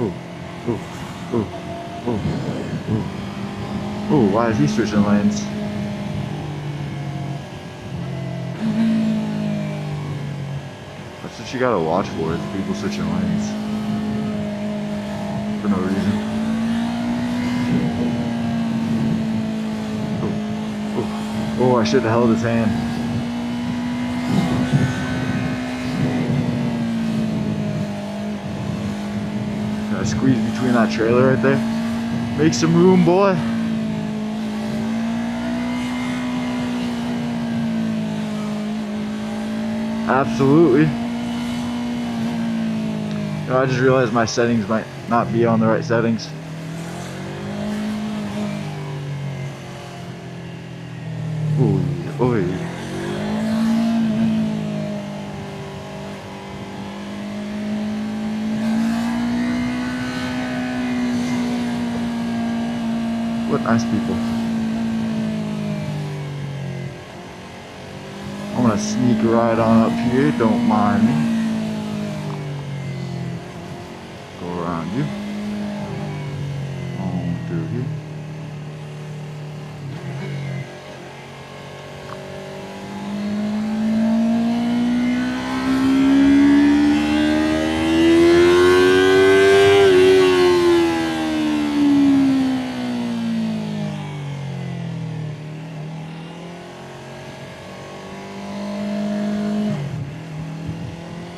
Ooh, ooh, ooh, ooh, ooh. Ooh, why is he switching lanes? That's what you gotta watch for, is people switching lanes. For no reason. Ooh, ooh. Oh, I should have held his hand. I squeeze between that trailer right there. Make some room, boy. Absolutely. You know, I just realized my settings might not be on the right settings. Ooh, ooh. What nice people. I'm gonna sneak right on up here, don't mind me. Go around you. On through here.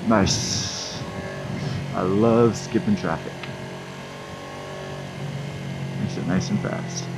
Nice. I love skipping traffic. Makes it nice and fast.